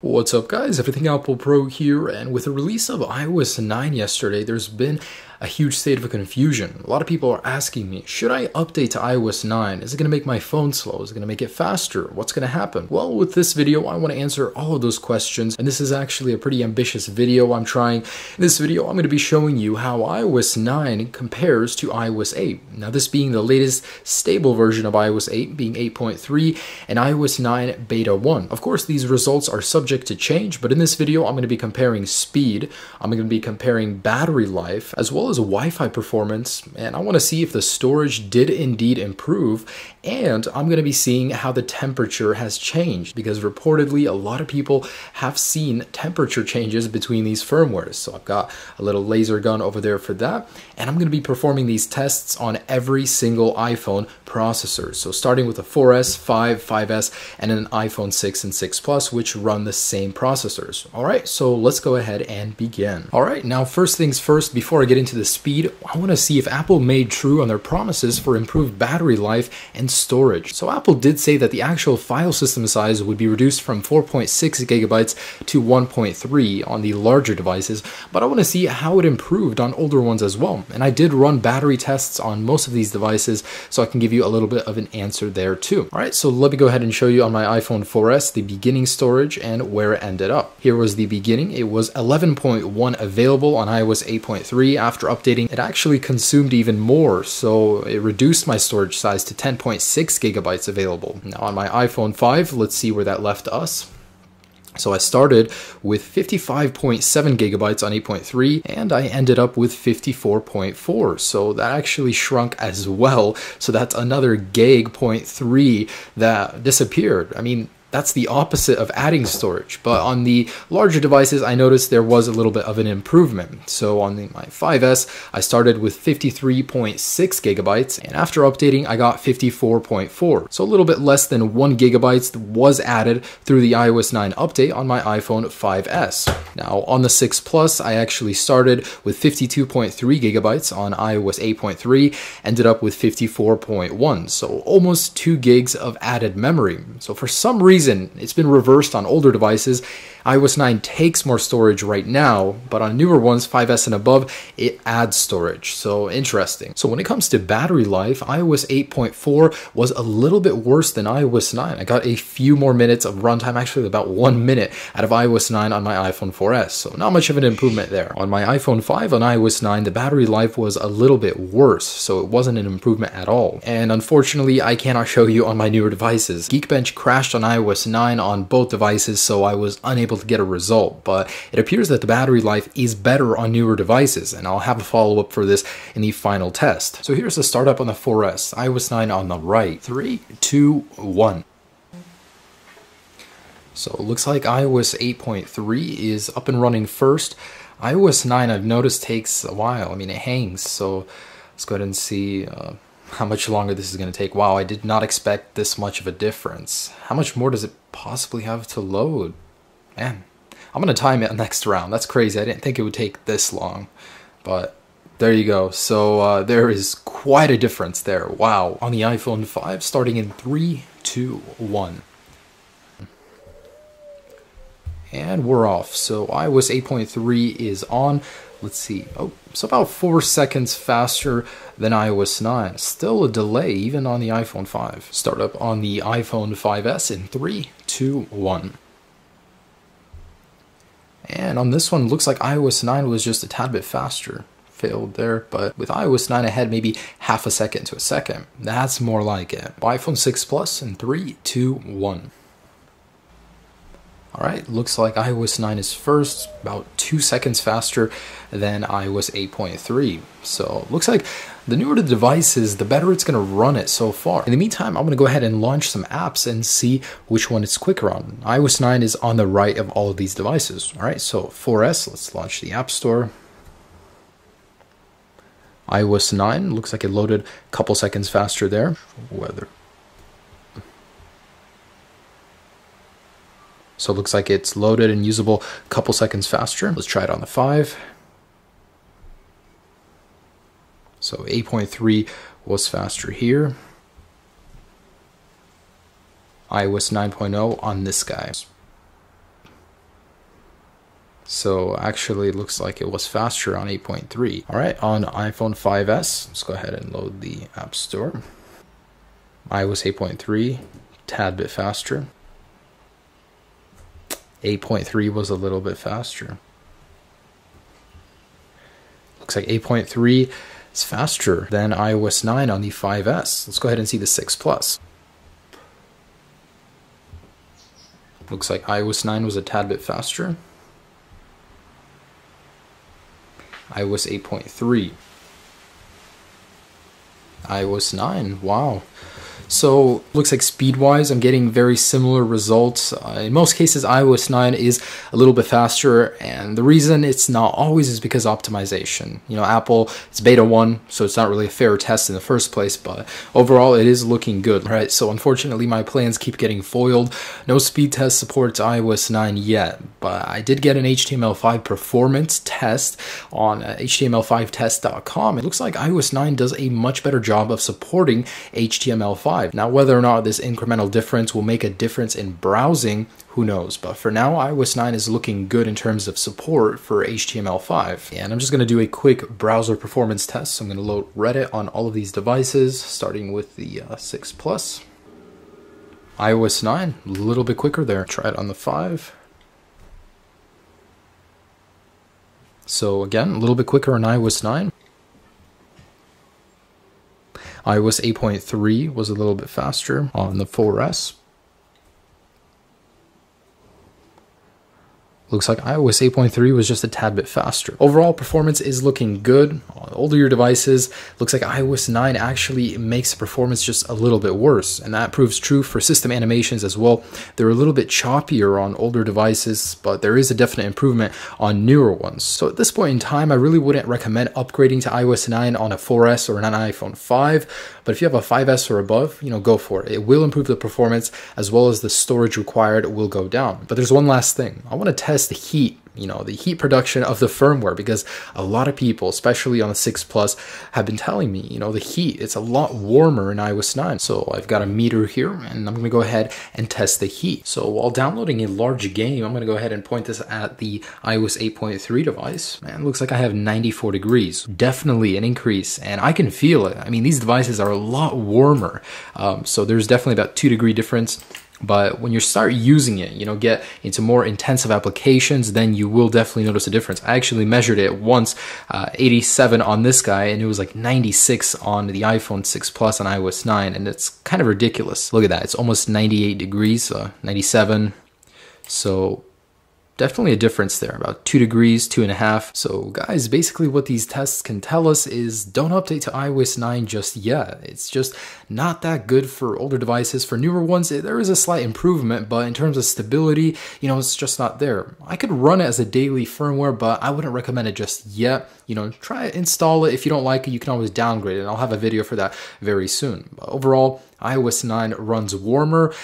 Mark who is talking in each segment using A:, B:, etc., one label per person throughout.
A: What's up guys, Everything Apple Pro here, and with the release of iOS 9 yesterday, there's been a huge state of confusion. A lot of people are asking me, should I update to iOS 9? Is it going to make my phone slow? Is it going to make it faster? What's going to happen? Well, with this video, I want to answer all of those questions, and this is actually a pretty ambitious video I'm trying. In this video, I'm going to be showing you how iOS 9 compares to iOS 8. Now, this being the latest stable version of iOS 8, being 8.3, and iOS 9 Beta 1. Of course, these results are subject to change, but in this video, I'm going to be comparing speed, I'm going to be comparing battery life, as well as Wi-Fi performance, and I want to see if the storage did indeed improve, and I'm going to be seeing how the temperature has changed, because reportedly a lot of people have seen temperature changes between these firmwares. So I've got a little laser gun over there for that, and I'm going to be performing these tests on every single iPhone processor. So starting with the 4S, 5, 5S, and an iPhone 6 and 6 Plus, which run the same processors. Alright, so let's go ahead and begin. Alright, now first things first, before I get into the speed, I want to see if Apple made true on their promises for improved battery life and storage. So Apple did say that the actual file system size would be reduced from 4.6 gigabytes to 1.3 on the larger devices, but I want to see how it improved on older ones as well. And I did run battery tests on most of these devices, so I can give you a little bit of an answer there too. Alright, so let me go ahead and show you on my iPhone 4S the beginning storage and where it ended up. Here was the beginning. It was 11.1 available on iOS 8.3. After updating, it actually consumed even more, so it reduced my storage size to 10.6 gigabytes available. Now on my iPhone 5, let's see where that left us. So I started with 55.7 gigabytes on 8.3, and I ended up with 54.4. So that actually shrunk as well. So that's another gig 0.3 that disappeared. I mean, that's the opposite of adding storage. But on the larger devices, I noticed there was a little bit of an improvement. So on my 5S, I started with 53.6 gigabytes, and after updating, I got 54.4. So a little bit less than 1 gigabyte was added through the iOS 9 update on my iPhone 5S. Now on the 6 Plus, I actually started with 52.3 gigabytes on iOS 8.3, ended up with 54.1. So almost 2 gigs of added memory. So for some reason, it's been reversed on older devices. iOS 9 takes more storage right now, but on newer ones, 5S and above, it adds storage. So interesting. So when it comes to battery life, iOS 8.4 was a little bit worse than iOS 9. I got a few more minutes of runtime, actually about 1 minute out of iOS 9 on my iPhone 4S. So not much of an improvement there. On my iPhone 5 on iOS 9, the battery life was a little bit worse, so it wasn't an improvement at all. And unfortunately, I cannot show you on my newer devices. Geekbench crashed on iOS 9 on both devices, so I was unable to get a result, but it appears that the battery life is better on newer devices, and I'll have a follow-up for this in the final test. So here's the startup on the 4S, iOS 9 on the right. 3, 2, 1. So it looks like iOS 8.3 is up and running first. iOS 9 I've noticed takes a while. I mean, it hangs, so let's go ahead and see how much longer this is going to take. Wow, I did not expect this much of a difference. How much more does it possibly have to load? Man, I'm going to time it next round. That's crazy. I didn't think it would take this long, but there you go. So there is quite a difference there. Wow. On the iPhone 5, starting in 3, 2, 1. And we're off. So iOS 8.3 is on. Let's see. Oh, it's about 4 seconds faster than iOS 9. Still a delay even on the iPhone 5. Start up on the iPhone 5S in 3, 2, 1. And on this one, looks like iOS 9 was just a tad bit faster. Failed there, but with iOS 9 ahead, maybe half a second to a second. That's more like it. iPhone 6 Plus in 3, 2, 1. Alright, looks like iOS 9 is first, about 2 seconds faster than iOS 8.3. So looks like the newer the device is, the better it's going to run it so far. In the meantime, I'm going to go ahead and launch some apps and see which one it's quicker on. iOS 9 is on the right of all of these devices. Alright, so 4S, let's launch the App Store. iOS 9, looks like it loaded a couple seconds faster there. Weather. So it looks like it's loaded and usable a couple seconds faster. Let's try it on the 5. So 8.3 was faster here. iOS 9.0 on this guy. So actually it looks like it was faster on 8.3. All right, on iPhone 5S, let's go ahead and load the App Store. iOS 8.3, tad bit faster. 8.3 was a little bit faster. Looks like 8.3 is faster than iOS 9 on the 5S. Let's go ahead and see the 6 Plus. Looks like iOS 9 was a tad bit faster. iOS 8.3. iOS 9, wow. So looks like speed-wise, I'm getting very similar results. In most cases, iOS 9 is a little bit faster, and the reason it's not always is because optimization. You know, Apple, it's beta 1, so it's not really a fair test in the first place, but overall it is looking good, right? So unfortunately, my plans keep getting foiled. No speed test supports iOS 9 yet, but I did get an HTML5 performance test on html5test.com. It looks like iOS 9 does a much better job of supporting HTML5. Now, whether or not this incremental difference will make a difference in browsing, who knows? But for now, iOS 9 is looking good in terms of support for HTML5. And I'm just going to do a quick browser performance test. So I'm going to load Reddit on all of these devices, starting with the 6 Plus. iOS 9, a little bit quicker there. Try it on the 5. So again, a little bit quicker on iOS 9. iOS 8.3 was a little bit faster on the 4S. Looks like iOS 8.3 was just a tad bit faster. Overall, performance is looking good. On older devices, looks like iOS 9 actually makes the performance just a little bit worse, and that proves true for system animations as well. They're a little bit choppier on older devices, but there is a definite improvement on newer ones. So at this point in time, I really wouldn't recommend upgrading to iOS 9 on a 4S or an iPhone 5, but if you have a 5S or above, you know, go for it. It will improve the performance as well as the storage required will go down. But there's one last thing. I want to test the heat, you know, the heat production of the firmware, because a lot of people, especially on the 6 Plus, have been telling me, you know, the heat, it's a lot warmer in iOS 9. So I've got a meter here, and I'm going to go ahead and test the heat. So while downloading a large game, I'm going to go ahead and point this at the iOS 8.3 device. Man, it looks like I have 94 degrees. Definitely an increase, and I can feel it. I mean, these devices are a lot warmer. So there's definitely about 2-degree difference. But when you start using it, you know, get into more intensive applications, then you will definitely notice a difference. I actually measured it once, 87 on this guy, and it was like 96 on the iPhone 6 Plus on iOS 9, and it's kind of ridiculous. Look at that, it's almost 98 degrees, 97. So definitely a difference there, about 2 degrees, 2.5. So guys, basically what these tests can tell us is don't update to iOS 9 just yet. It's just not that good for older devices. For newer ones, there is a slight improvement, but in terms of stability, you know, it's just not there. I could run it as a daily firmware, but I wouldn't recommend it just yet. You know, try it, install it. If you don't like it, you can always downgrade it, and I'll have a video for that very soon. But overall, iOS 9 runs warmer.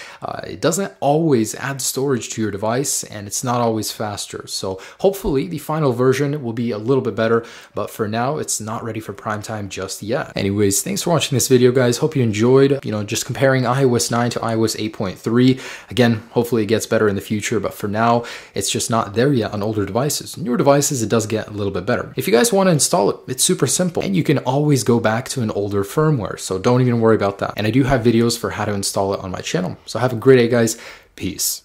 A: It doesn't always add storage to your device, and it's not always faster. So hopefully the final version will be a little bit better, but for now, it's not ready for prime time just yet. Anyways, thanks for watching this video, guys. Hope you enjoyed, you know, just comparing iOS 9 to iOS 8.3. Again, hopefully it gets better in the future, but for now, it's just not there yet on older devices. Newer devices, it does get a little bit better. If you guys want to install it, it's super simple, and you can always go back to an older firmware, so don't even worry about that. And I do have videos for how to install it on my channel. So have a great day, guys. Peace.